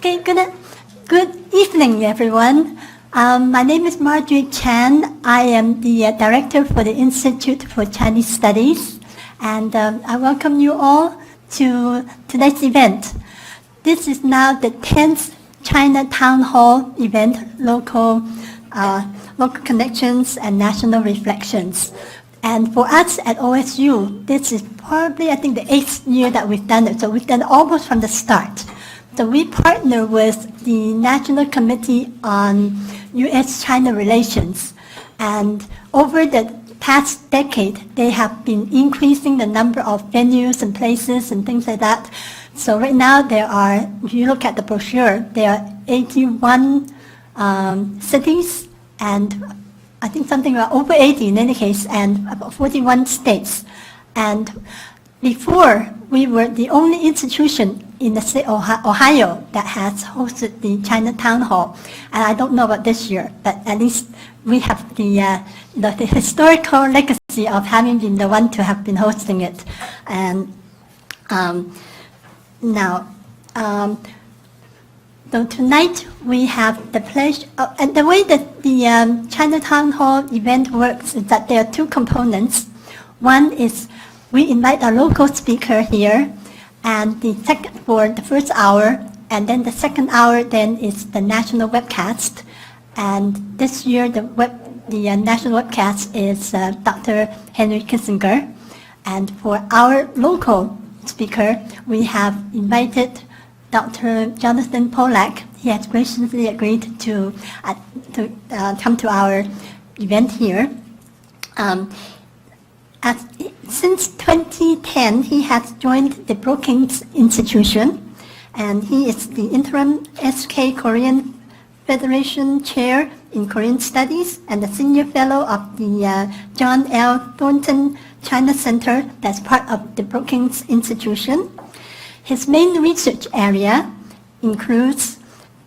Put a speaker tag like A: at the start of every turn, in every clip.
A: Okay, good evening, everyone. My name is Marjorie Chan. I am the director for the Institute for Chinese Studies, and I welcome you all to today's event. This is now the 10th China Town Hall event, local connections and national reflections. And for us at OSU, this is probably, I think, the 8th year that we've done it. So we've done it almost from the start. So we partner with the National Committee on U.S.-China Relations. And over the past decade, they have been increasing the number of venues and places and things like that. So right now there are, if you look at the brochure, there are 81 cities and I think something about over 80 in any case, and about 41 states. And before, we were the only institution in the state of Ohio that has hosted the China Town Hall. And I don't know about this year, but at least we have the historical legacy of having been the one to have been hosting it. And so tonight we have the pleasure, and the way that the China Town Hall event works is that there are two components. One is we invite a local speaker here, and the second for the first hour, and then the second hour then is the national webcast. And this year the national webcast is Dr. Henry Kissinger, and for our local speaker we have invited Dr. Jonathan Pollack. He has graciously agreed to come to our event here. Since 2010, he has joined the Brookings Institution, and he is the interim SK Korean Federation Chair in Korean Studies and the Senior Fellow of the John L. Thornton China Center that's part of the Brookings Institution. His main research area includes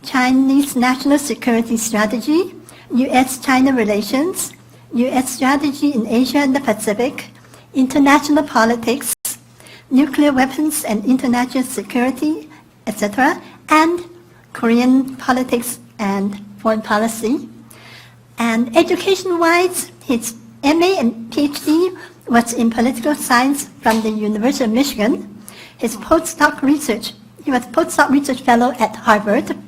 A: Chinese national security strategy, U.S.-China relations, U.S. strategy in Asia and the Pacific, international politics, nuclear weapons and international security, etc., and Korean politics and foreign policy. And education-wise, his MA and PhD was in political science from the University of Michigan. His postdoc research, he was postdoc research fellow at Harvard,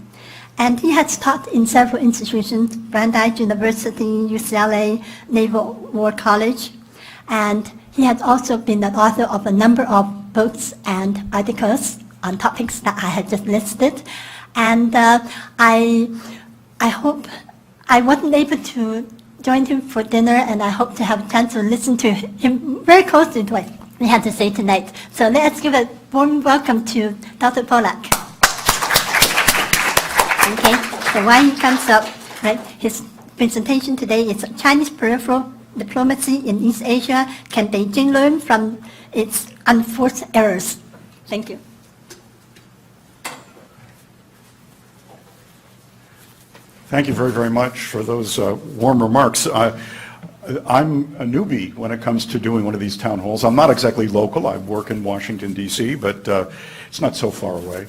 A: and he has taught in several institutions, Brandeis University, UCLA, Naval War College, and he has also been the author of a number of books and articles on topics that I had just listed. And I hope I wasn't able to join him for dinner, and I hope to have a chance to listen to him very closely to what we have to say tonight. So let's give a warm welcome to Dr. Pollack. Okay, so while he comes up, right, his presentation today is Chinese Peripheral Diplomacy in East Asia. Can Beijing learn from its unforced errors? Thank you.
B: Thank you very, very much for those warm remarks. I'm a newbie when it comes to doing one of these town halls. I'm not exactly local. I work in Washington, D.C., but it's not so far away.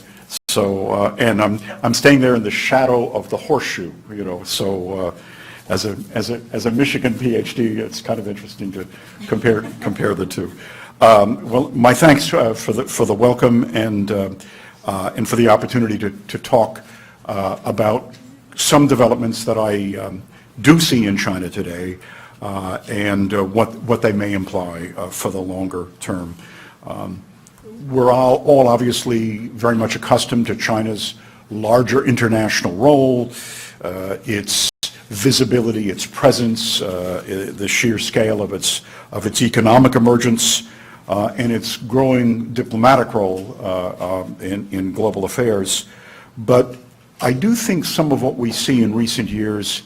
B: So, and I'm staying there in the shadow of the horseshoe, you know. So, as a Michigan PhD, it's kind of interesting to compare the two. Well, my thanks for the welcome and for the opportunity to talk about some developments that I do see in China today. And what they may imply for the longer term. We're all obviously very much accustomed to China's larger international role, its visibility, its presence, the sheer scale of its economic emergence, and its growing diplomatic role in global affairs. But I do think some of what we see in recent years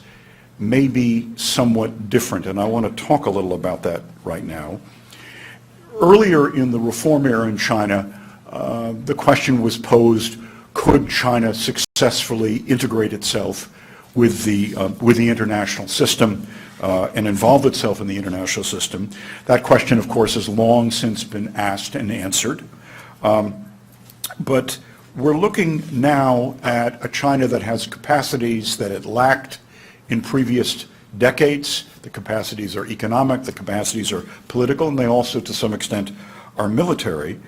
B: may be somewhat different, and I want to talk a little about that right now. Earlier in the reform era in China, the question was posed, could China successfully integrate itself with the international system and involve itself in the international system? That question, of course, has long since been asked and answered. But we're looking now at a China that has capacities that it lacked in previous decades. The capacities are economic, the capacities are political, and they also, to some extent, are military.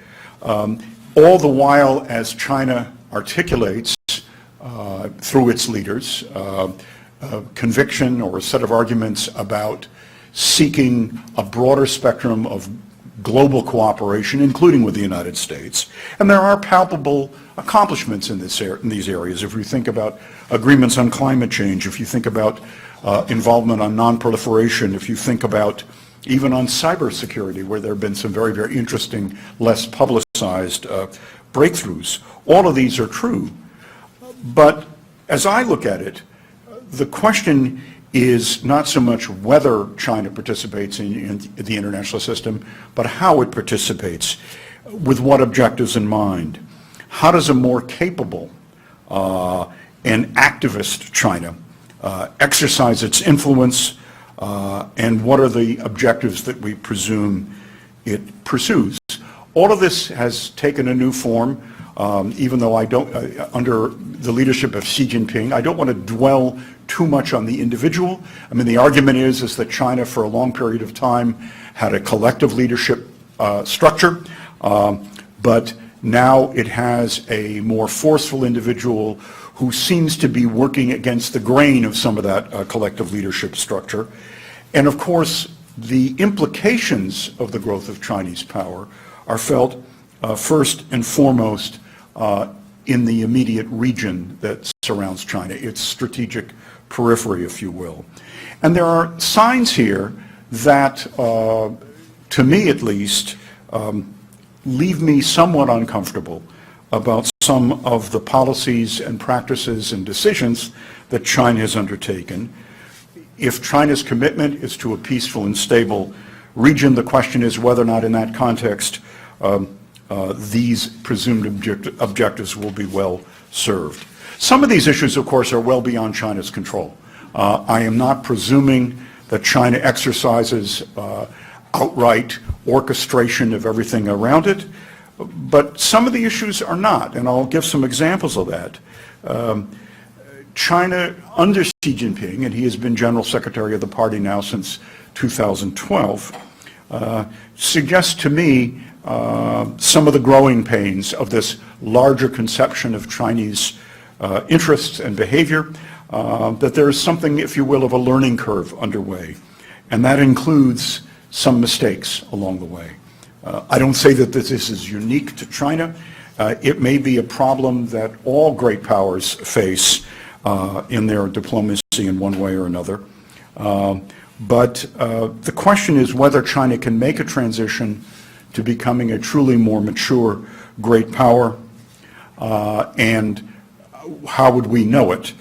B: All the while, as China articulates through its leaders, conviction or a set of arguments about seeking a broader spectrum of global cooperation, including with the United States. And there are palpable accomplishments in these areas. If you think about agreements on climate change, if you think about involvement on non-proliferation, if you think about even on cybersecurity, where there have been some very, very interesting, less publicized breakthroughs. All of these are true. But as I look at it, the question is not so much whether China participates in the international system, but how it participates, with what objectives in mind. How does a more capable and activist China exercise its influence, and what are the objectives that we presume it pursues? All of this has taken a new form, even though I don't, under the leadership of Xi Jinping, I don't want to dwell too much on the individual. I mean, the argument is that China for a long period of time had a collective leadership structure, but now it has a more forceful individual who seems to be working against the grain of some of that collective leadership structure. And of course, the implications of the growth of Chinese power are felt first and foremost in the immediate region that surrounds China, its strategic periphery, if you will. And there are signs here that, to me at least, leave me somewhat uncomfortable about some of the policies and practices and decisions that China has undertaken. If China's commitment is to a peaceful and stable region, the question is whether or not in that context these presumed objectives will be well served. Some of these issues, of course, are well beyond China's control. I am not presuming that China exercises outright orchestration of everything around it, but some of the issues are not, and I'll give some examples of that. China, under Xi Jinping, and he has been General Secretary of the party now since 2012, suggests to me some of the growing pains of this larger conception of Chinese interests and behavior, that there is something, if you will, of a learning curve underway, and that includes some mistakes along the way. I don't say that this is unique to China. It may be a problem that all great powers face in their diplomacy in one way or another. But the question is whether China can make a transition to becoming a truly more mature great power, and how would we know it?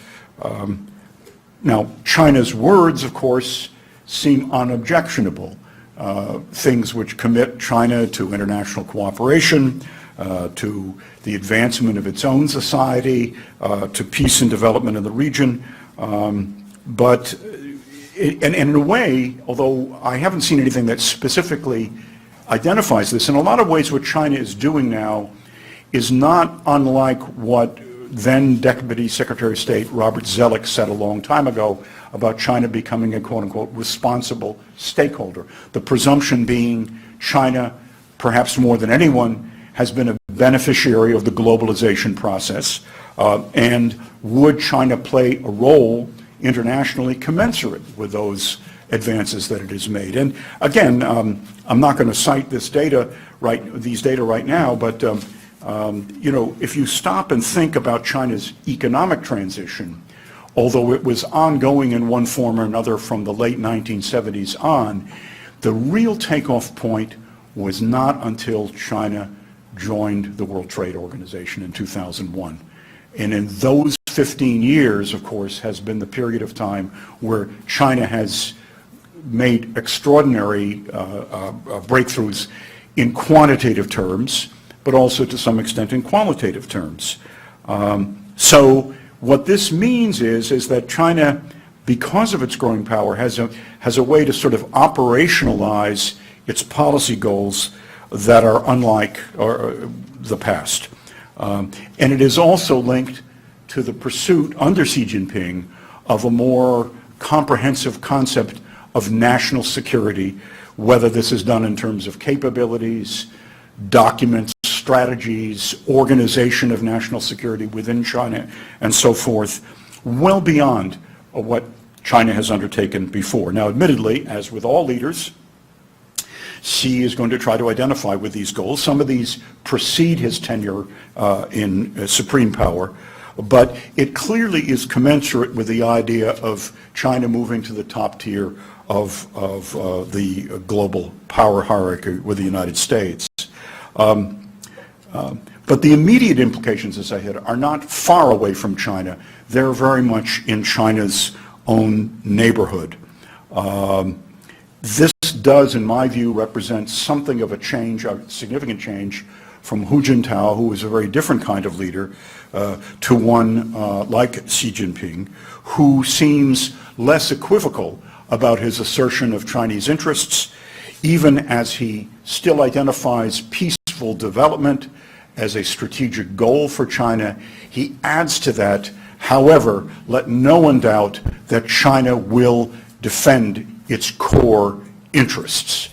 B: Now, China's words, of course, seem unobjectionable. Things which commit China to international cooperation, to the advancement of its own society, to peace and development in the region. But in a way, although I haven't seen anything that specifically identifies this, in a lot of ways what China is doing now is not unlike what then Deputy Secretary of State Robert Zoellick said a long time ago about China becoming a quote-unquote responsible stakeholder. The presumption being China, perhaps more than anyone, has been a beneficiary of the globalization process, and would China play a role internationally commensurate with those advances that it has made? And again, I'm not going to cite these data right now, but you know, if you stop and think about China's economic transition, although it was ongoing in one form or another from the late 1970s on, the real takeoff point was not until China joined the World Trade Organization in 2001. And in those 15 years, of course, has been the period of time where China has made extraordinary breakthroughs in quantitative terms, but also to some extent in qualitative terms. So what this means is that China, because of its growing power, has a way to sort of operationalize its policy goals that are unlike the past. And it is also linked to the pursuit under Xi Jinping of a more comprehensive concept of national security, whether this is done in terms of capabilities, documents, strategies, organization of national security within China, and so forth, well beyond what China has undertaken before. Now, admittedly, as with all leaders, Xi is going to try to identify with these goals. Some of these precede his tenure in supreme power, but it clearly is commensurate with the idea of China moving to the top tier of the global power hierarchy with the United States. But the immediate implications, as I said, are not far away from China. They're very much in China's own neighborhood. This does, in my view, represent something of a change, a significant change, from Hu Jintao, who was a very different kind of leader, to one like Xi Jinping, who seems less equivocal about his assertion of Chinese interests, even as he still identifies peaceful development as a strategic goal for China. He adds to that, however, let no one doubt that China will defend its core interests.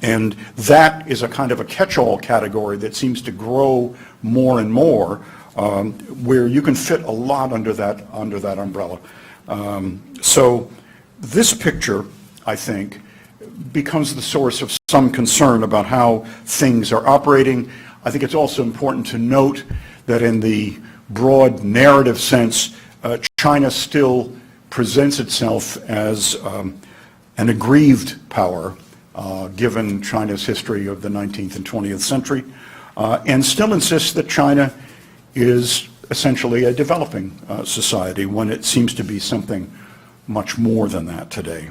B: And that is a kind of a catch-all category that seems to grow more and more, where you can fit a lot under that umbrella. So this picture, I think, becomes the source of some concern about how things are operating. I think it's also important to note that in the broad narrative sense, China still presents itself as an aggrieved power, given China's history of the 19th and 20th century, and still insists that China is essentially a developing society when it seems to be something much more than that today.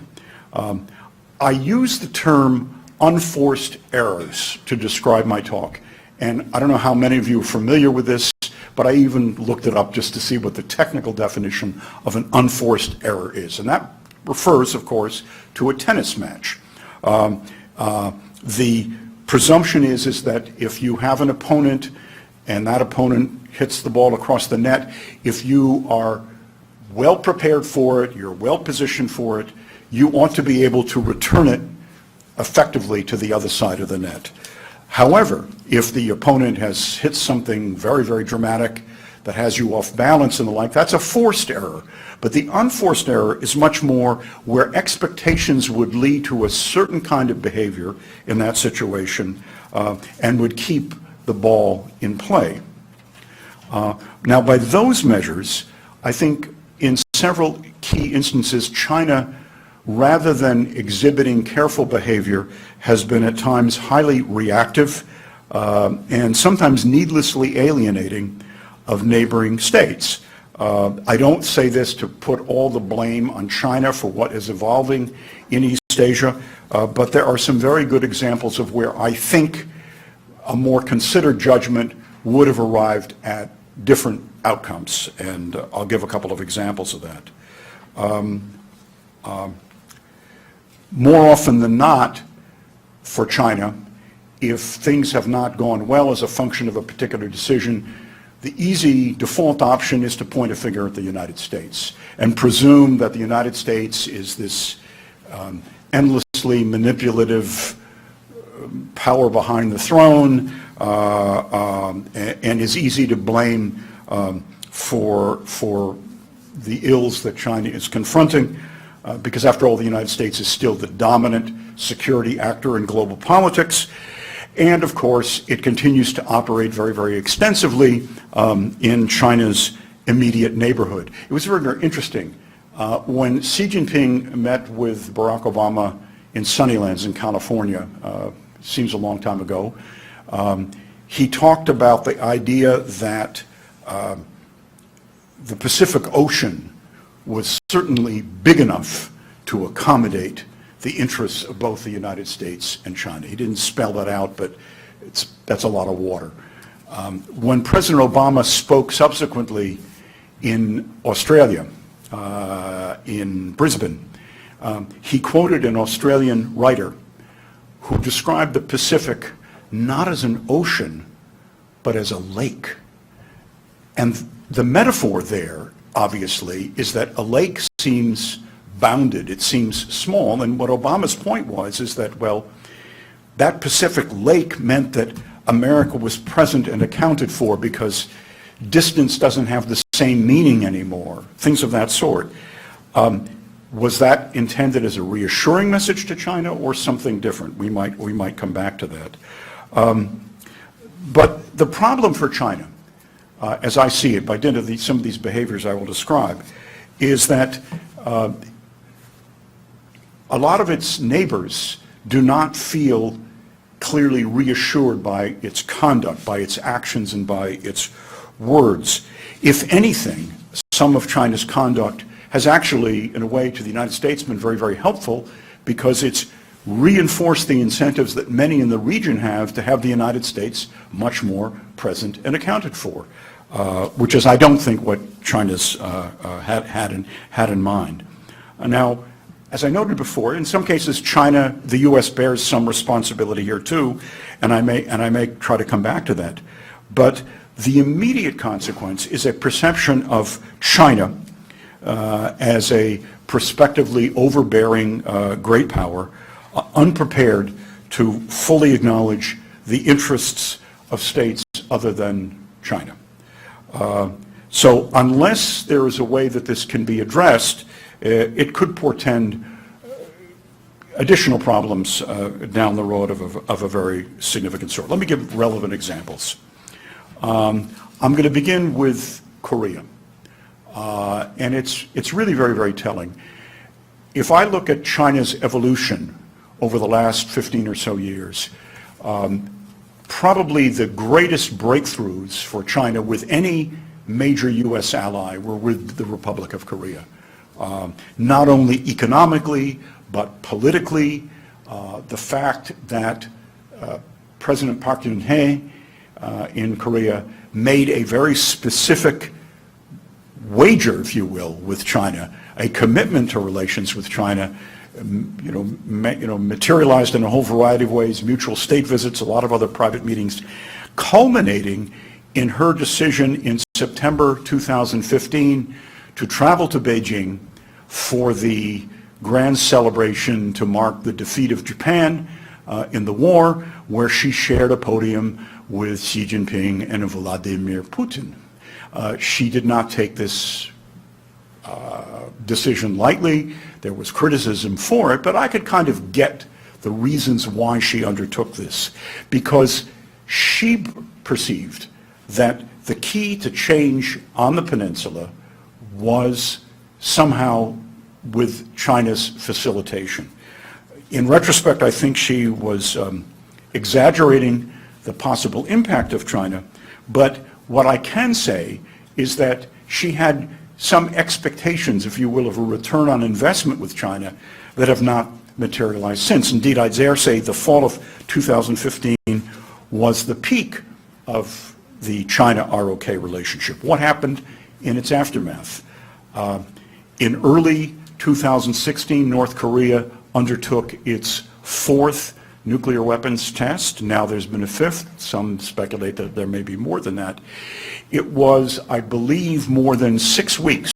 B: I use the term unforced errors to describe my talk, and I don't know how many of you are familiar with this, but I even looked it up just to see what the technical definition of an unforced error is, and that refers, of course, to a tennis match. The presumption is that if you have an opponent and that opponent hits the ball across the net, if you are well prepared for it, you're well positioned for it, you ought to be able to return it effectively to the other side of the net. However, if the opponent has hit something very, very dramatic that has you off balance and the like, that's a forced error. But the unforced error is much more where expectations would lead to a certain kind of behavior in that situation and would keep the ball in play. Now, by those measures, I think in several key instances, China, rather than exhibiting careful behavior, has been at times highly reactive and sometimes needlessly alienating of neighboring states. I don't say this to put all the blame on China for what is evolving in East Asia, but there are some very good examples of where I think a more considered judgment would have arrived at different outcomes, and I'll give a couple of examples of that. More often than not, for China, if things have not gone well as a function of a particular decision, the easy default option is to point a finger at the United States and presume that the United States is this endlessly manipulative power behind the throne and is easy to blame for the ills that China is confronting, because after all, the United States is still the dominant security actor in global politics. And of course, it continues to operate very, very extensively in China's immediate neighborhood. It was very, very interesting. When Xi Jinping met with Barack Obama in Sunnylands in California, seems a long time ago, he talked about the idea that the Pacific Ocean was certainly big enough to accommodate the interests of both the United States and China. He didn't spell that out, but that's a lot of water. When President Obama spoke subsequently in Australia, in Brisbane, he quoted an Australian writer who described the Pacific not as an ocean, but as a lake. And the metaphor there, obviously, is that a lake seems bounded, it seems small, and what Obama's point was is that, well, that Pacific lake meant that America was present and accounted for because distance doesn't have the same meaning anymore, things of that sort. Was that intended as a reassuring message to China or something different? We might come back to that. But the problem for China, as I see it, by dint of some of these behaviors I will describe, is that a lot of its neighbors do not feel clearly reassured by its conduct, by its actions, and by its words. If anything, some of China's conduct has actually, in a way, to the United States been very, very helpful because it's reinforced the incentives that many in the region have to have the United States much more present and accounted for, which is, I don't think, what China's had in mind. Now, as I noted before, in some cases, China, the U.S. bears some responsibility here too, and I may try to come back to that. But the immediate consequence is a perception of China as a prospectively overbearing great power, unprepared to fully acknowledge the interests of states other than China. So unless there is a way that this can be addressed, it could portend additional problems down the road of a very significant sort. Let me give relevant examples. I'm going to begin with Korea. And it's really very, very telling. If I look at China's evolution over the last 15 or so years, probably the greatest breakthroughs for China with any major U.S. ally were with the Republic of Korea. Not only economically, but politically. The fact that President Park Geun-hye in Korea made a very specific wager, if you will, with China, a commitment to relations with China, materialized in a whole variety of ways, mutual state visits, a lot of other private meetings, culminating in her decision in September 2015 to travel to Beijing for the grand celebration to mark the defeat of Japan in the war, where she shared a podium with Xi Jinping and Vladimir Putin. She did not take this decision lightly. There was criticism for it, but I could kind of get the reasons why she undertook this, because she perceived that the key to change on the peninsula was somehow with China's facilitation. In retrospect, I think she was exaggerating the possible impact of China, but what I can say is that she had some expectations, if you will, of a return on investment with China that have not materialized since. Indeed, I'd dare say the fall of 2015 was the peak of the China-ROK relationship. What happened in its aftermath? In early 2016, North Korea undertook its fourth nuclear weapons test. Now there's been a fifth. Some speculate that there may be more than that. It was, I believe, more than 6 weeks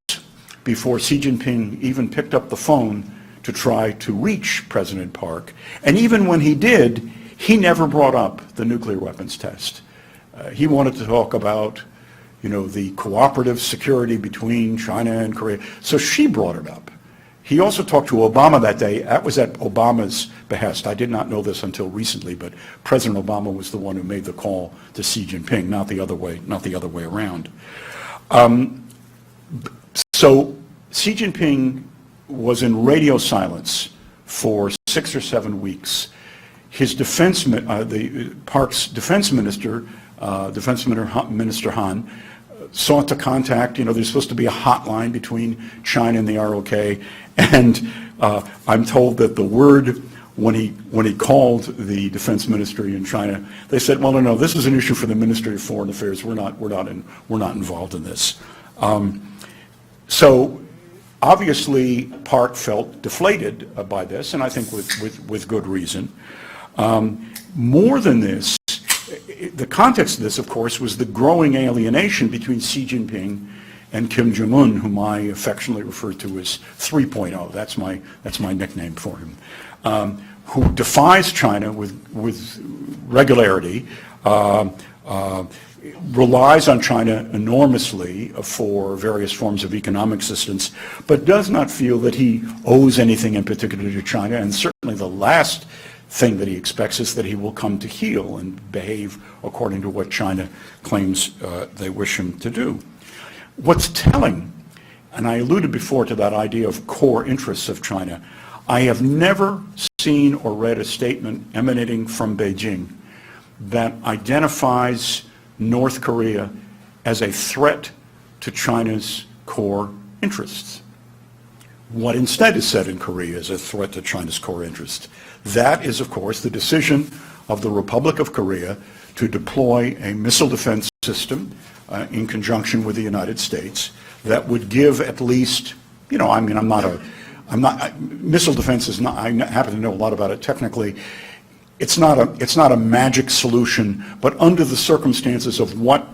B: before Xi Jinping even picked up the phone to try to reach President Park. And even when he did, he never brought up the nuclear weapons test. He wanted to talk about, the cooperative security between China and Korea. So she brought it up. He also talked to Obama that day. That was at Obama's behest. I did not know this until recently, but President Obama was the one who made the call to Xi Jinping, not the other way around. So Xi Jinping was in radio silence for 6 or 7 weeks. His Park's defense minister, Minister Han, sought to contact, there's supposed to be a hotline between China and the ROK, and I'm told that the word, when he called the defense ministry in China, they said, well, no, this is an issue for the Ministry of Foreign Affairs. We're not involved in this. So obviously Park felt deflated by this, and I think with good reason. More than this, the context of this, of course, was the growing alienation between Xi Jinping and Kim Jong-un, whom I affectionately refer to as 3.0. That's my nickname for him, who defies China with regularity, relies on China enormously for various forms of economic assistance, but does not feel that he owes anything in particular to China, and certainly the last thing that he expects is that he will come to heel and behave according to what China claims they wish him to do. What's telling, and I alluded before to that idea of core interests of China, I have never seen or read a statement emanating from Beijing that identifies North Korea as a threat to China's core interests. What instead is said in Korea is a threat to China's core interests. That is, of course, the decision of the Republic of Korea to deploy a missile defense system in conjunction with the United States that would give at least, missile defense is not, I happen to know a lot about it technically. It's not a magic solution, but under the circumstances of what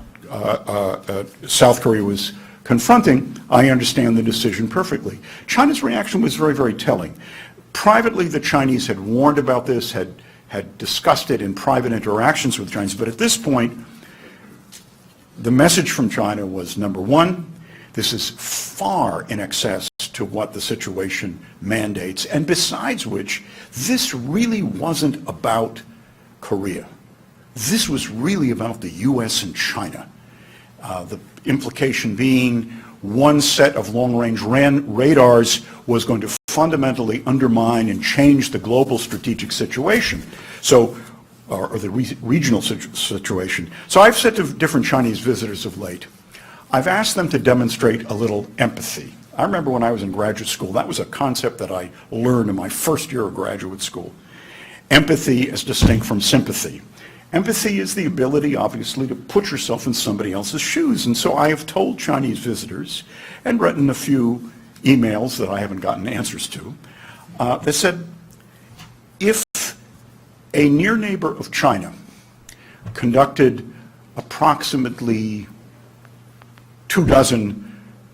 B: South Korea was confronting, I understand the decision perfectly. China's reaction was very, very telling. Privately, the Chinese had warned about this, had discussed it in private interactions with Chinese, but at this point, the message from China was, number one, this is far in excess to what the situation mandates, and besides which, this really wasn't about Korea. This was really about the U.S. and China. The implication being one set of long-range radars was going to fundamentally undermine and change the global strategic situation, or the regional situation. So I've said to different Chinese visitors of late, I've asked them to demonstrate a little empathy. I remember when I was in graduate school, that was a concept that I learned in my first year of graduate school. Empathy is distinct from sympathy. Empathy is the ability, obviously, to put yourself in somebody else's shoes. And so I have told Chinese visitors and written a few emails that I haven't gotten answers to that said, if a near neighbor of China conducted approximately 24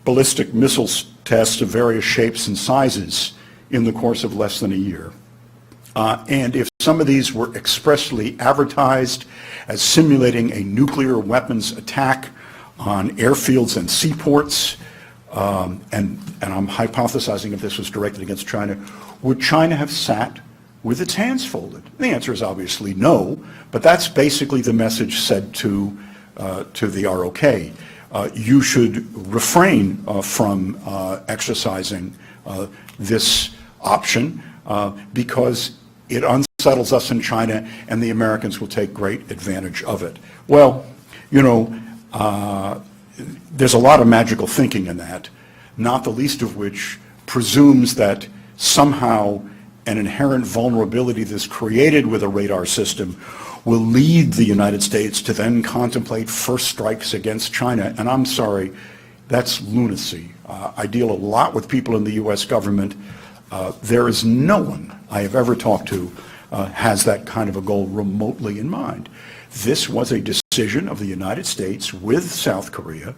B: ballistic missiles tests of various shapes and sizes in the course of less than a year, and if some of these were expressly advertised as simulating a nuclear weapons attack on airfields and seaports, and I'm hypothesizing if this was directed against China, would China have sat with its hands folded? The answer is obviously no, but that's basically the message said to the ROK. You should refrain from exercising this option because it unsettles us in China and the Americans will take great advantage of it. Well, there's a lot of magical thinking in that, not the least of which presumes that somehow an inherent vulnerability that's created with a radar system will lead the United States to then contemplate first strikes against China. And I'm sorry, that's lunacy. I deal a lot with people in the U.S. government. There is no one I have ever talked to has that kind of a goal remotely in mind. This was a decision of the United States with South Korea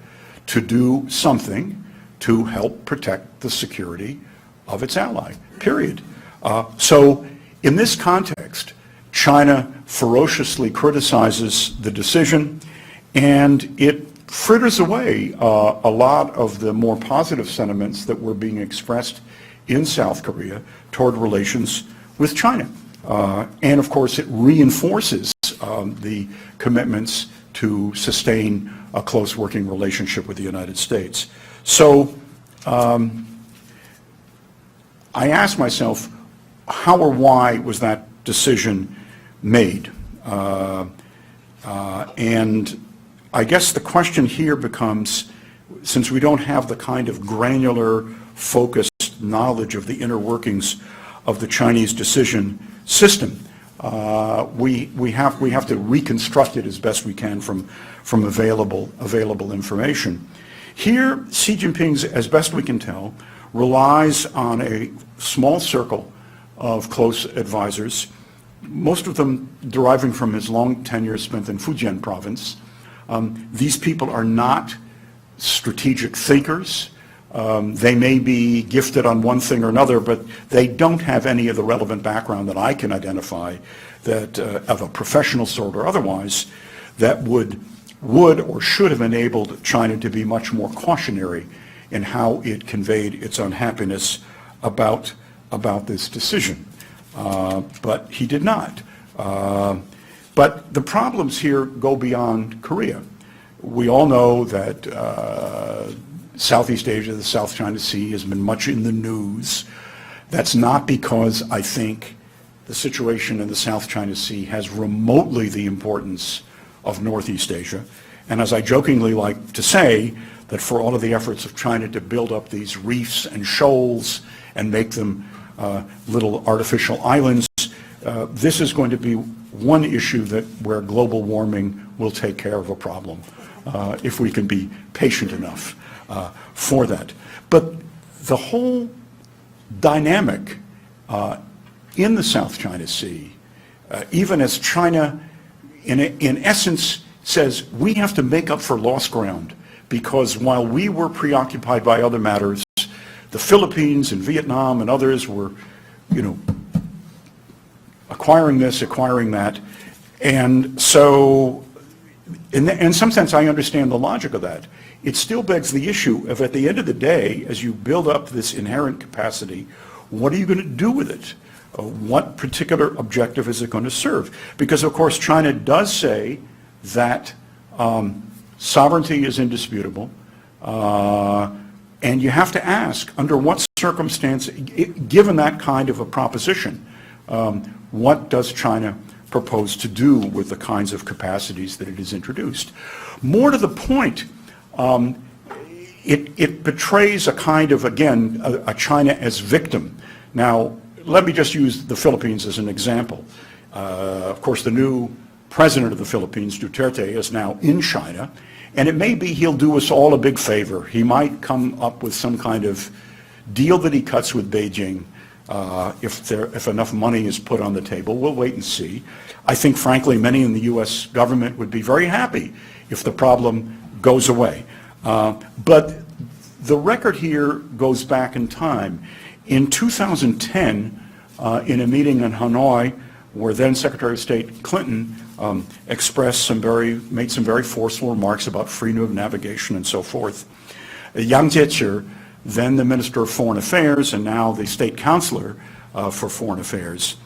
B: to do something to help protect the security of its ally, period. So in this context, China ferociously criticizes the decision, and it fritters away a lot of the more positive sentiments that were being expressed in South Korea toward relations with China. And of course, it reinforces the commitments to sustain a close working relationship with the United States. So I asked myself, how or why was that decision made? And I guess the question here becomes, since we don't have the kind of granular, focused knowledge of the inner workings of the Chinese decision system, we have to reconstruct it as best we can from available information. Here, Xi Jinping's, as best we can tell, relies on a small circle of close advisors, most of them deriving from his long tenure spent in Fujian province. These people are not strategic thinkers. They may be gifted on one thing or another, but they don't have any of the relevant background that I can identify that of a professional sort or otherwise that would or should have enabled China to be much more cautionary in how it conveyed its unhappiness about this decision. But he did not. But the problems here go beyond Korea. We all know that Southeast Asia, the South China Sea, has been much in the news. That's not because I think the situation in the South China Sea has remotely the importance of Northeast Asia. And as I jokingly like to say, that for all of the efforts of China to build up these reefs and shoals and make them little artificial islands, this is going to be one issue where global warming will take care of a problem, if we can be patient enough for that. But the whole dynamic in the South China Sea, even as China, in essence, says we have to make up for lost ground, because while we were preoccupied by other matters, the Philippines and Vietnam and others were, acquiring this, acquiring that. And so, in some sense, I understand the logic of that. It still begs the issue of, at the end of the day, as you build up this inherent capacity, what are you going to do with it? What particular objective is it going to serve? Because, of course, China does say that sovereignty is indisputable, and you have to ask, under what circumstance, given that kind of a proposition, what does China propose to do with the kinds of capacities that it has introduced? More to the point, it betrays a kind of, again, a China as victim. Now, let me just use the Philippines as an example. Of course, the new president of the Philippines, Duterte, is now in China, and it may be he'll do us all a big favor. He might come up with some kind of deal that he cuts with Beijing if enough money is put on the table. We'll wait and see. I think, frankly, many in the U.S. government would be very happy if the problem goes away. But the record here goes back in time. In 2010, in a meeting in Hanoi, where then Secretary of State Clinton made some very forceful remarks about freedom of navigation and so forth, Yang Jiechi, then the Minister of Foreign Affairs and now the State Counselor for Foreign Affairs,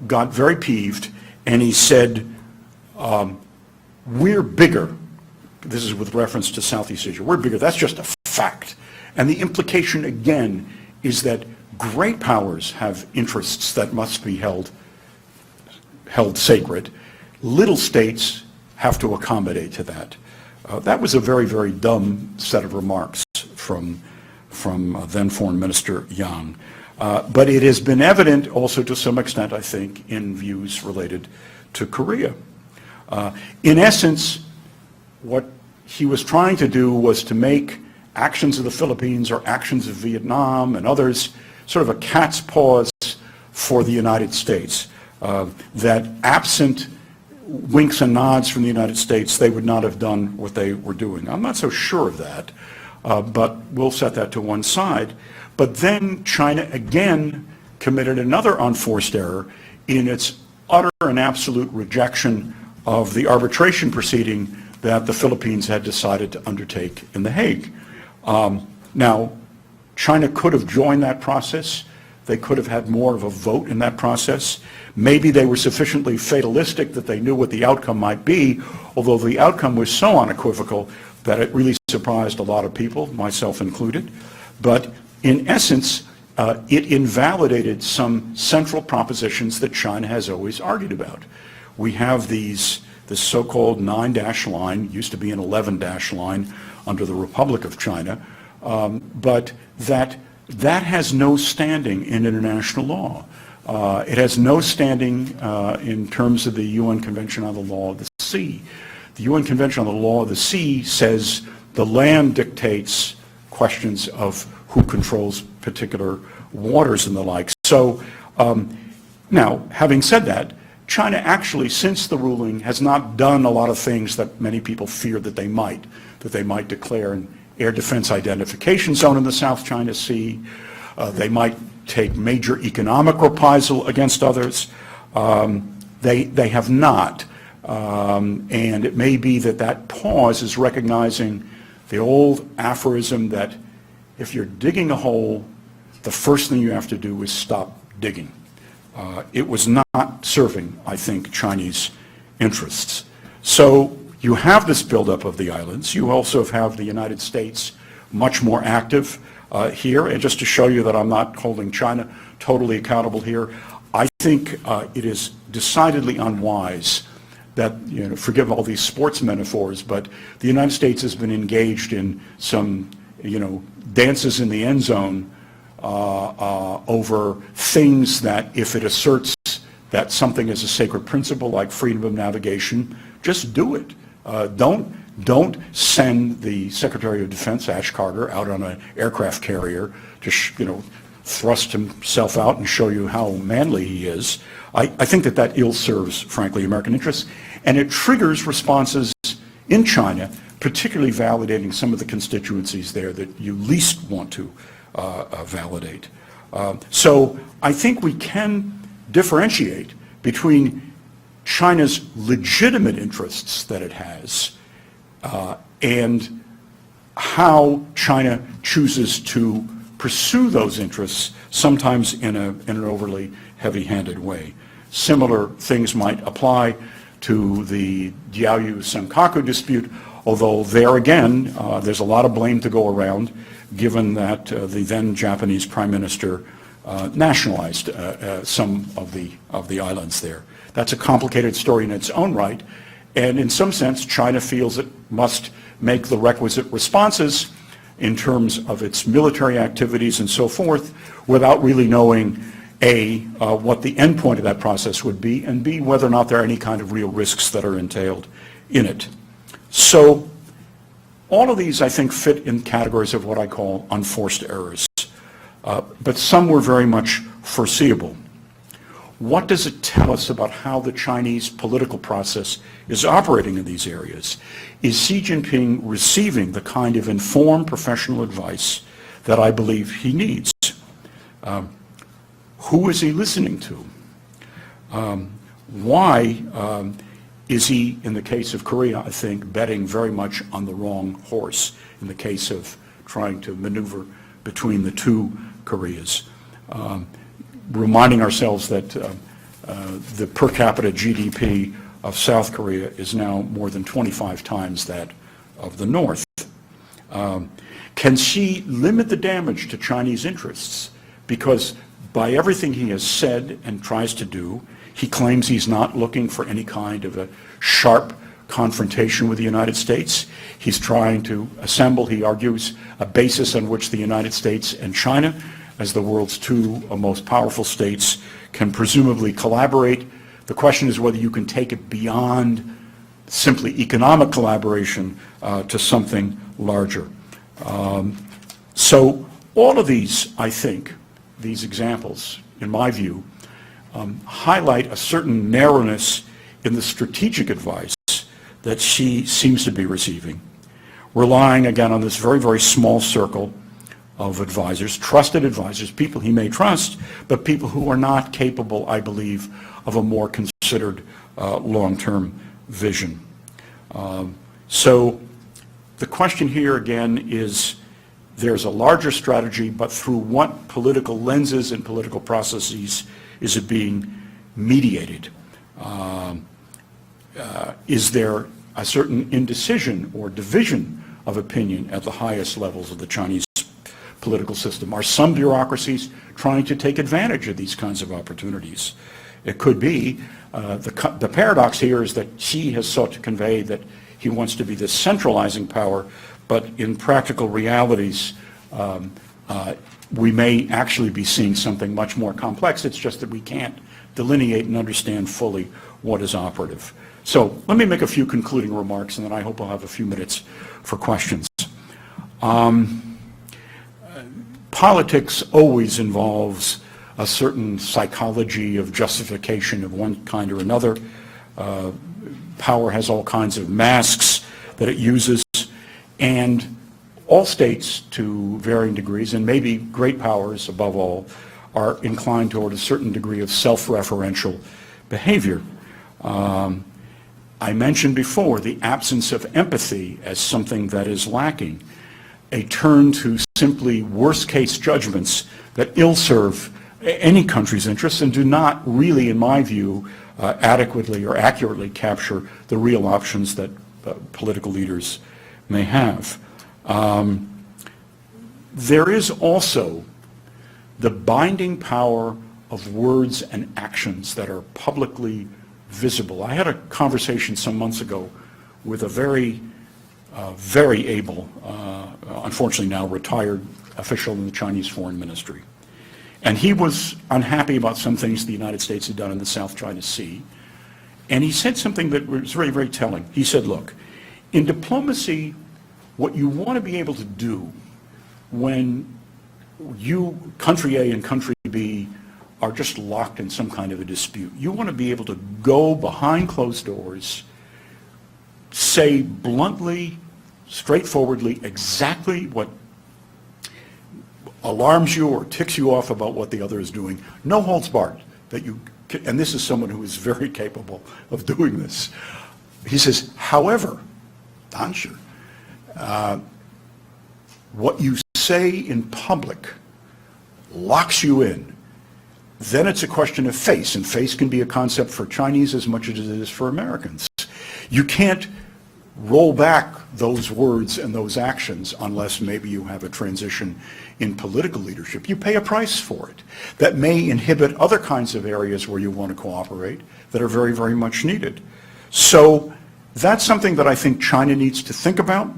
B: got very peeved, and he said, we're bigger. This is with reference to Southeast Asia. We're bigger. That's just a fact. And the implication, again, is that great powers have interests that must be held sacred. Little states have to accommodate to that. That was a very, very dumb set of remarks from then Foreign Minister Yang. But it has been evident also to some extent, I think, in views related to Korea. In essence, what he was trying to do was to make actions of the Philippines or actions of Vietnam and others sort of a cat's paws for the United States, that absent winks and nods from the United States, they would not have done what they were doing. I'm not so sure of that, but we'll set that to one side. But then China again committed another unforced error in its utter and absolute rejection of the arbitration proceeding that the Philippines had decided to undertake in The Hague. Now, China could have joined that process. They could have had more of a vote in that process. Maybe they were sufficiently fatalistic that they knew what the outcome might be, although the outcome was so unequivocal that it really surprised a lot of people, myself included. But in essence, it invalidated some central propositions that China has always argued about. We have this so-called 9-dash line, used to be an 11-dash line under the Republic of China, but that has no standing in international law. It has no standing in terms of the UN Convention on the Law of the Sea. The UN Convention on the Law of the Sea says the land dictates questions of who controls particular waters and the like. So Now, having said that, China actually, since the ruling, has not done a lot of things that many people feared that they might declare an air defense identification zone in the South China Sea. They might take major economic reprisal against others. They have not. And it may be that that pause is recognizing the old aphorism that if you're digging a hole, the first thing you have to do is stop digging. It was not serving, I think, Chinese interests. So you have this buildup of the islands. You also have the United States much more active here. And just to show you that I'm not holding China totally accountable here, I think it is decidedly unwise that, forgive all these sports metaphors, but the United States has been engaged in some, dances in the end zone over things that if it asserts that something is a sacred principle like freedom of navigation, just do it. Don't send the Secretary of Defense, Ash Carter, out on an aircraft carrier to, thrust himself out and show you how manly he is. I think that ill serves, frankly, American interests, and it triggers responses in China, particularly validating some of the constituencies there that you least want to validate. So I think we can differentiate between China's legitimate interests that it has and how China chooses to pursue those interests, sometimes in an overly heavy-handed way. Similar things might apply to the Diaoyu-Senkaku dispute, although there again, there's a lot of blame to go around, given that the then Japanese Prime Minister nationalized some of the islands there. That's a complicated story in its own right, and in some sense, China feels it must make the requisite responses in terms of its military activities and so forth, without really knowing, A, what the end point of that process would be, and B, whether or not there are any kind of real risks that are entailed in it. So all of these, I think, fit in categories of what I call unforced errors, but some were very much foreseeable. What does it tell us about how the Chinese political process is operating in these areas? Is Xi Jinping receiving the kind of informed professional advice that I believe he needs? Who is he listening to? Why is he, in the case of Korea, I think, betting very much on the wrong horse in the case of trying to maneuver between the two Koreas? Reminding ourselves that the per capita GDP of South Korea is now more than 25 times that of the North. Can Xi limit the damage to Chinese interests? Because by everything he has said and tries to do, he claims he's not looking for any kind of a sharp confrontation with the United States. He's trying to assemble, he argues, a basis on which the United States and China, as the world's two most powerful states, can presumably collaborate. The question is whether you can take it beyond simply economic collaboration to something larger. So all of these, I think, these examples, in my view, highlight a certain narrowness in the strategic advice that Xi seems to be receiving, relying again on this very, very small circle of advisors, trusted advisors, people he may trust, but people who are not capable, I believe, of a more considered long-term vision. So the question here again is, there's a larger strategy, but through what political lenses and political processes is it being mediated? Is there a certain indecision or division of opinion at the highest levels of the Chinese political system? Are some bureaucracies trying to take advantage of these kinds of opportunities? It could be. The paradox here is that Xi has sought to convey that he wants to be this centralizing power, but in practical realities, we may actually be seeing something much more complex. It's just that we can't delineate and understand fully what is operative. So let me make a few concluding remarks, and then I hope I'll have a few minutes for questions. Politics always involves a certain psychology of justification of one kind or another. Power has all kinds of masks that it uses, and all states to varying degrees, and maybe great powers above all, are inclined toward a certain degree of self-referential behavior. I mentioned before the absence of empathy as something that is lacking, a turn to simply worst-case judgments that ill-serve any country's interests and do not really, in my view, adequately or accurately capture the real options that political leaders may have. There is also the binding power of words and actions that are publicly visible. I had a conversation some months ago with a very able, unfortunately now retired official in the Chinese Foreign Ministry. And he was unhappy about some things the United States had done in the South China Sea. And he said something that was very, very telling. He said, look, in diplomacy, what you want to be able to do when you, country A and country B, are just locked in some kind of a dispute, you want to be able to go behind closed doors, say bluntly, straightforwardly, exactly what alarms you or ticks you off about what the other is doing. No holds barred. And this is someone who is very capable of doing this. He says, however, Ansher, what you say in public locks you in. Then it's a question of face, and face can be a concept for Chinese as much as it is for Americans. You can't roll back those words and those actions unless maybe you have a transition in political leadership. You pay a price for it. That may inhibit other kinds of areas where you want to cooperate that are very, very much needed. So that's something that I think China needs to think about.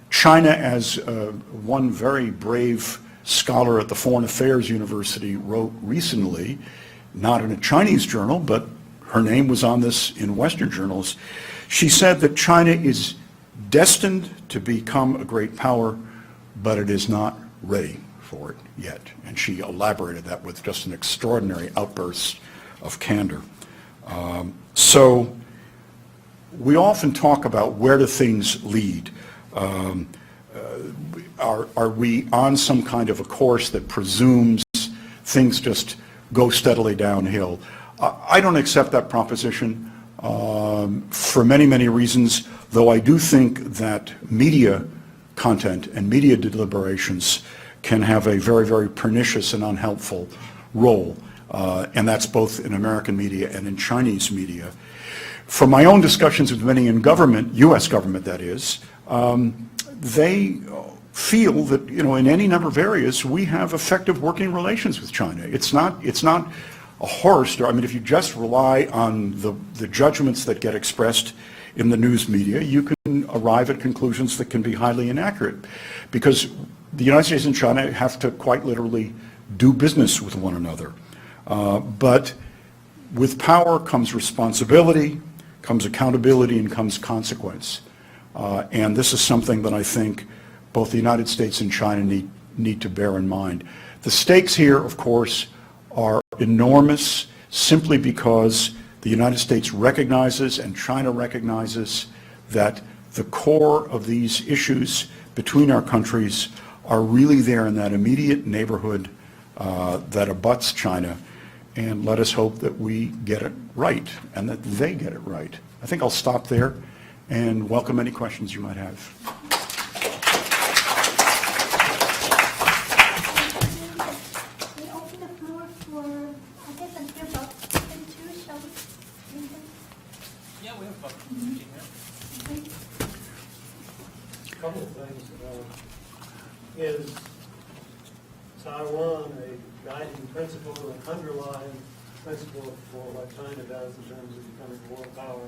B: China, as one very brave scholar at the Foreign Affairs University wrote recently, not in a Chinese journal, but her name was on this in Western journals. She said that China is destined to become a great power, but it is not ready for it yet. And she elaborated that with just an extraordinary outburst of candor. So we often talk about where do things lead. Are we on some kind of a course that presumes things just go steadily downhill? I don't accept that proposition for many, many reasons, though I do think that media content and media deliberations can have a very, very pernicious and unhelpful role, and that's both in American media and in Chinese media. From my own discussions with many in government, U.S. government that is, they feel that, in any number of areas we have effective working relations with China. It's not a horror story. I mean, if you just rely on the judgments that get expressed in the news media, you can arrive at conclusions that can be highly inaccurate, because the United States and China have to quite literally do business with one another. But with power comes responsibility, comes accountability, and comes consequence. And this is something that I think both the United States and China need to bear in mind. The stakes here, of course, are enormous simply because the United States recognizes and China recognizes that the core of these issues between our countries are really there in that immediate neighborhood that abuts China. And let us hope that we get it right and that they get it right. I think I'll stop there and welcome any questions you might have.
A: We open the floor for, I guess until about 2, shall we?
C: Yeah, we have about 15 minutes.
D: A couple of things. Is Taiwan a guiding principle, an underlying principle for what China does in terms of becoming a world power?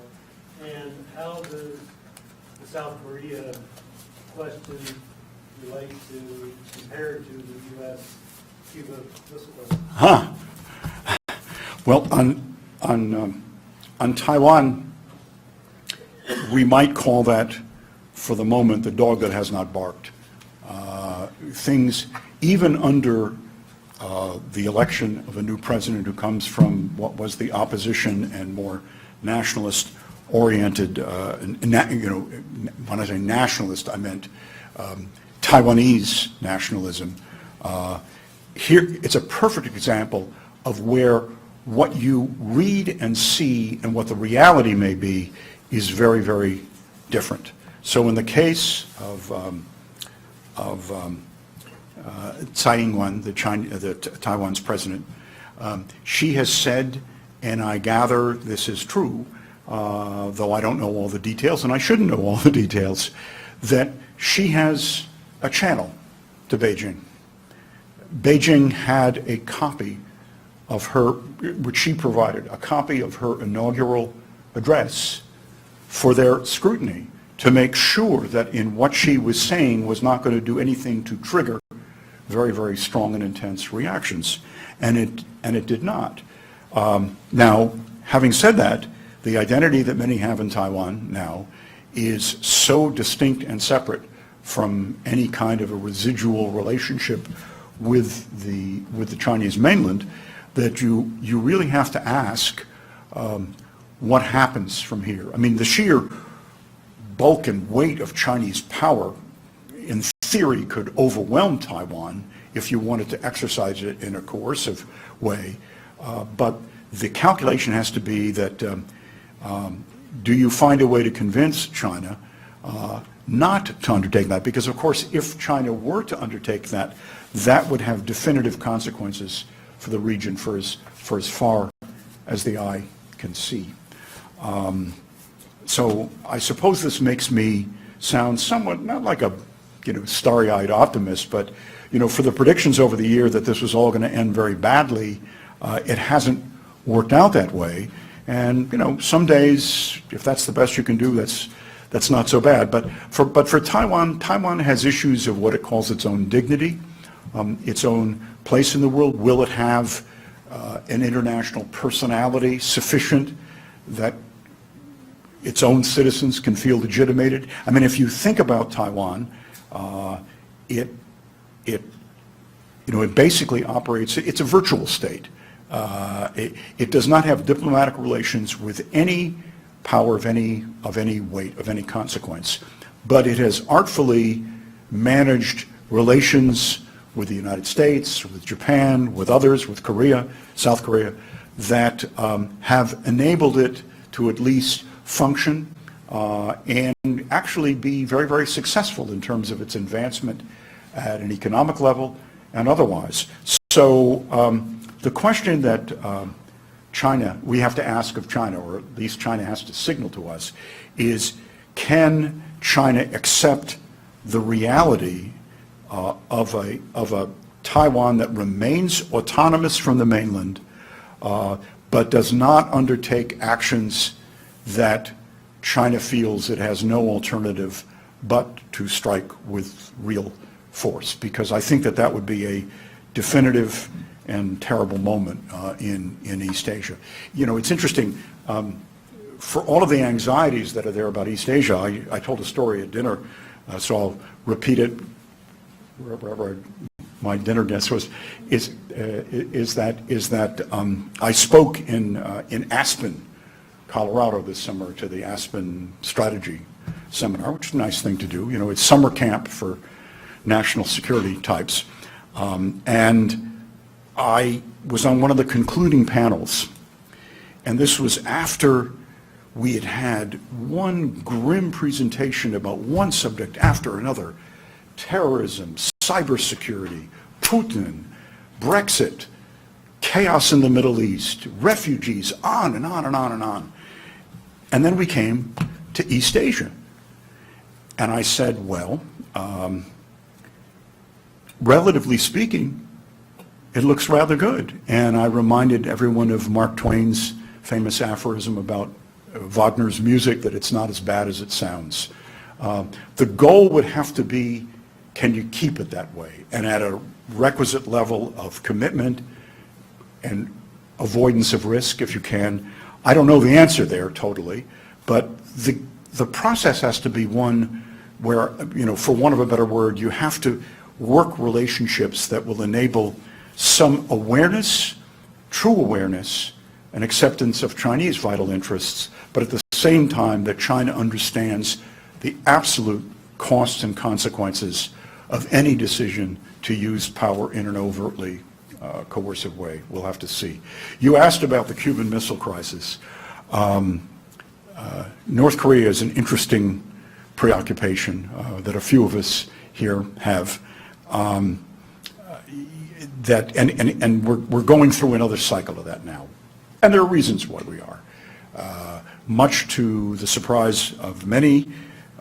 D: And how does the South Korea question relate to, compared to the U.S.-Cuba missile program?
B: Well, on Taiwan, we might call that, for the moment, the dog that has not barked. Things, even under the election of a new president who comes from what was the opposition and more nationalist-oriented, when I say nationalist, I meant Taiwanese nationalism. Here, it's a perfect example of where what you read and see and what the reality may be is very, very different. So in the case of Tsai Ing-wen, Taiwan's president, she has said, and I gather this is true, though I don't know all the details, and I shouldn't know all the details, that she has a channel to Beijing. Beijing had a copy of her, which she provided, a copy of her inaugural address for their scrutiny to make sure that in what she was saying was not going to do anything to trigger very, very strong and intense reactions. And it did not. Now, having said that, the identity that many have in Taiwan now is so distinct and separate from any kind of a residual relationship with the Chinese mainland that you really have to ask what happens from here. I mean, the sheer bulk and weight of Chinese power in theory could overwhelm Taiwan if you wanted to exercise it in a coercive way. But the calculation has to be that do you find a way to convince China not to undertake that? Because, of course, if China were to undertake that, that would have definitive consequences for the region for as far as the eye can see. So I suppose this makes me sound somewhat, not like a starry-eyed optimist, but for the predictions over the year that this was all going to end very badly, it hasn't worked out that way. And some days, if that's the best you can do, that's not so bad. But for Taiwan, Taiwan has issues of what it calls its own dignity, its own place in the world. Will it have an international personality sufficient that its own citizens can feel legitimated? I mean, if you think about Taiwan, it basically operates. It's a virtual state. It does not have diplomatic relations with any power of any weight, of any consequence. But it has artfully managed relations with the United States, with Japan, with others, with Korea, South Korea, that have enabled it to at least function and actually be very, very successful in terms of its advancement at an economic level and otherwise. So the question that we have to ask of China, or at least China has to signal to us, is can China accept the reality of a Taiwan that remains autonomous from the mainland, but does not undertake actions that China feels it has no alternative but to strike with real force? Because I think that would be a definitive and terrible moment in East Asia. It's interesting, for all of the anxieties that are there about East Asia, I told a story at dinner, so I'll repeat it wherever my dinner guest was, is that I spoke in Aspen, Colorado this summer to the Aspen Strategy Seminar, which is a nice thing to do. It's summer camp for national security types. And I was on one of the concluding panels, and this was after we had had one grim presentation about one subject after another: terrorism, cybersecurity, Putin, Brexit, chaos in the Middle East, refugees, on and on and on and on. And then we came to East Asia. And I said, well, relatively speaking, it looks rather good. And I reminded everyone of Mark Twain's famous aphorism about Wagner's music, that it's not as bad as it sounds. The goal would have to be, can you keep it that way? And at a requisite level of commitment and avoidance of risk, if you can. I don't know the answer there totally, but the process has to be one where, for want of a better word, you have to work relationships that will enable some awareness, true awareness, and acceptance of Chinese vital interests, but at the same time that China understands the absolute costs and consequences of any decision to use power in an overtly coercive way. We'll have to see. You asked about the Cuban Missile Crisis. North Korea is an interesting preoccupation that a few of us here have. We're going through another cycle of that now. And there are reasons why we are. Much to the surprise of many,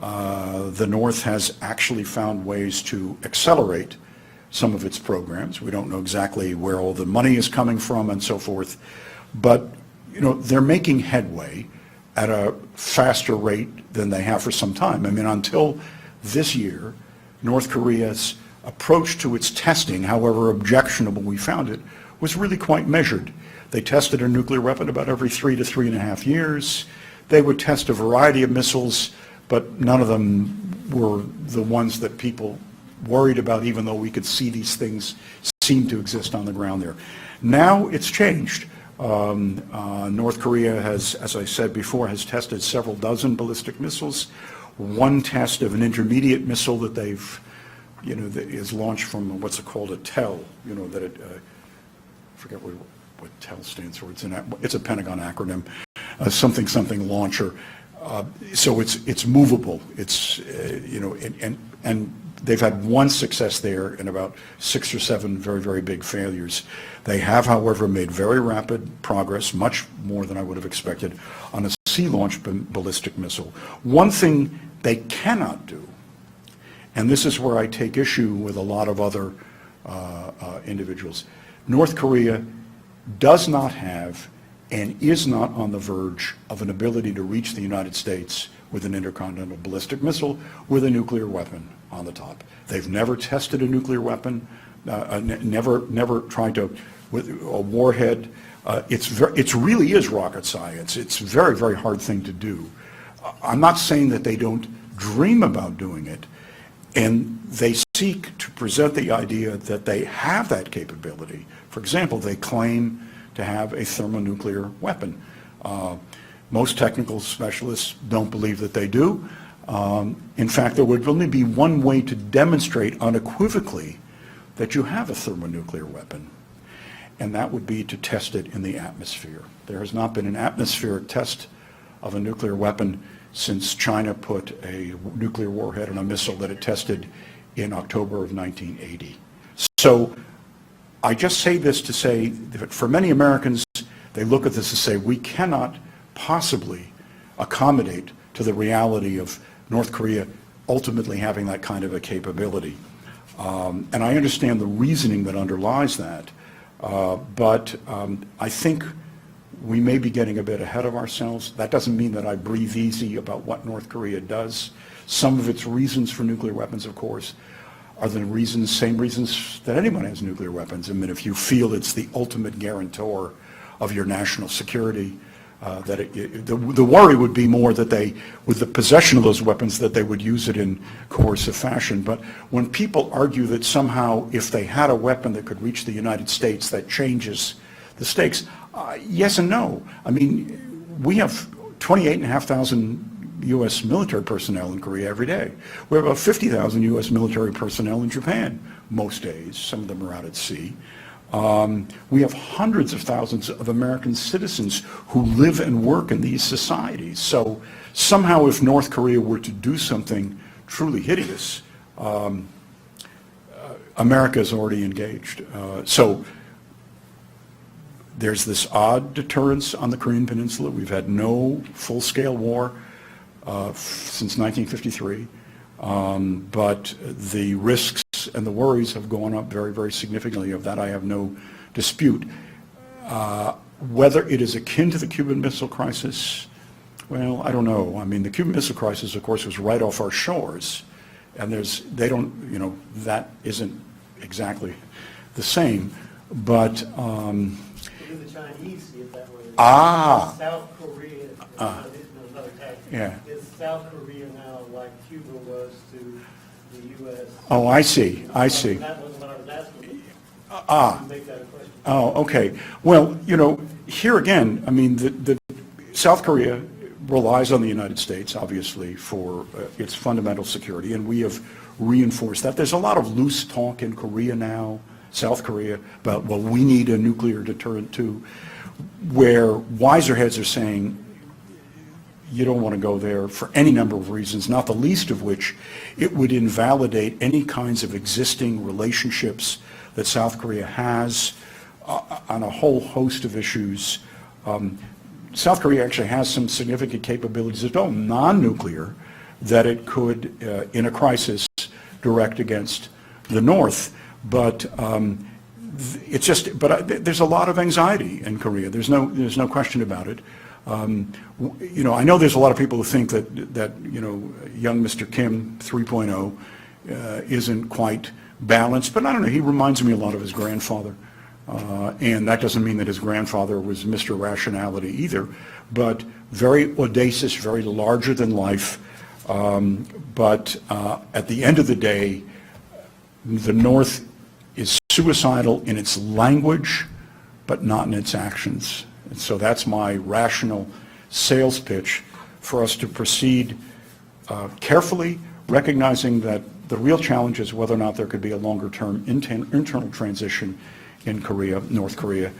B: the North has actually found ways to accelerate some of its programs. We don't know exactly where all the money is coming from and so forth. But, they're making headway at a faster rate than they have for some time. I mean, until this year, North Korea's approach to its testing, however objectionable we found it, was really quite measured. They tested a nuclear weapon about every 3 to 3.5 years. They would test a variety of missiles, but none of them were the ones that people worried about, even though we could see these things seem to exist on the ground there. Now it's changed. North Korea has, as I said before, has tested several dozen ballistic missiles. One test of an intermediate missile that they've, that is launched from what's it called, a TEL, that it, I forget what TEL stands for. It's a Pentagon acronym, something launcher. So it's movable. It's, and they've had one success there and about 6 or 7 very, very big failures. They have, however, made very rapid progress, much more than I would have expected, on a sea-launched ballistic missile. One thing they cannot do, and this is where I take issue with a lot of other individuals, North Korea does not have and is not on the verge of an ability to reach the United States with an intercontinental ballistic missile with a nuclear weapon on the top. They've never tested a nuclear weapon, never tried to, with a warhead. It really is rocket science. It's a very, very hard thing to do. I'm not saying that they don't dream about doing it, and they seek to present the idea that they have that capability. For example, they claim to have a thermonuclear weapon. Most technical specialists don't believe that they do. In fact, there would only be one way to demonstrate unequivocally that you have a thermonuclear weapon, and that would be to test it in the atmosphere. There has not been an atmospheric test of a nuclear weapon since China put a nuclear warhead on a missile that it tested in October of 1980. So I just say this to say that for many Americans, they look at this and say, we cannot possibly accommodate to the reality of North Korea ultimately having that kind of a capability. And I understand the reasoning that underlies that, but I think we may be getting a bit ahead of ourselves. That doesn't mean that I breathe easy about what North Korea does. Some of its reasons for nuclear weapons, of course, are the same reasons that anyone has nuclear weapons. I mean, if you feel it's the ultimate guarantor of your national security, the worry would be more that they, with the possession of those weapons, that they would use it in coercive fashion. But when people argue that somehow if they had a weapon that could reach the United States, that changes the stakes, yes and no. I mean, we have 28,500 U.S. military personnel in Korea every day. We have about 50,000 U.S. military personnel in Japan most days. Some of them are out at sea. We have hundreds of thousands of American citizens who live and work in these societies. So somehow if North Korea were to do something truly hideous, America is already engaged. So there's this odd deterrence on the Korean Peninsula. We've had no full-scale war since 1953, but the risks and the worries have gone up very, very significantly. Of that I have no dispute. Whether it is akin to the Cuban Missile Crisis, well, I don't know. I mean, the Cuban Missile Crisis, of course, was right off our shores, and that isn't exactly the same, but
D: The Chinese see it that way. South Korea, another tactic.
B: Yeah.
D: Is South Korea now like Cuba was to the U.S.?
B: Oh, I see.
D: That wasn't what I was asking. Make that a question.
B: Oh, okay. Well, here again, I mean, the South Korea relies on the United States, obviously, for its fundamental security, and we have reinforced that. There's a lot of loose talk in Korea now, South Korea, about, well, we need a nuclear deterrent too, where wiser heads are saying, you don't want to go there for any number of reasons, not the least of which it would invalidate any kinds of existing relationships that South Korea has on a whole host of issues. South Korea actually has some significant capabilities of its own, non-nuclear, that it could, in a crisis, direct against the North. But it's just, there's a lot of anxiety in Korea. There's no question about it. I know there's a lot of people who think that young Mr. Kim 3.0 isn't quite balanced, but I don't know, he reminds me a lot of his grandfather. And that doesn't mean that his grandfather was Mr. Rationality either, but very audacious, very larger than life. But at the end of the day, the North is suicidal in its language, but not in its actions. And so that's my rational sales pitch for us to proceed carefully, recognizing that the real challenge is whether or not there could be a longer-term internal transition in Korea, North Korea.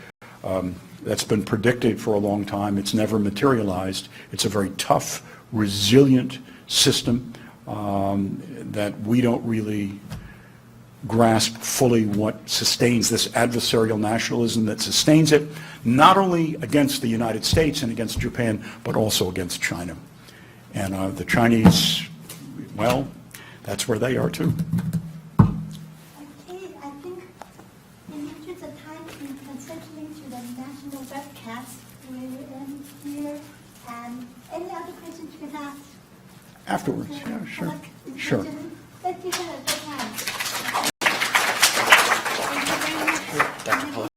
B: That's been predicted for a long time. It's never materialized. It's a very tough, resilient system that we don't really grasp fully what sustains this adversarial nationalism that sustains it, not only against the United States and against Japan, but also against China. And the Chinese, well, that's where they are too.
A: Okay, I think in interest of time, in transitioning to the national webcast, we will end here. And any other questions you can ask?
B: Afterwards, yeah, sure.
A: Pollack,
B: Sure.
A: Thank you very much.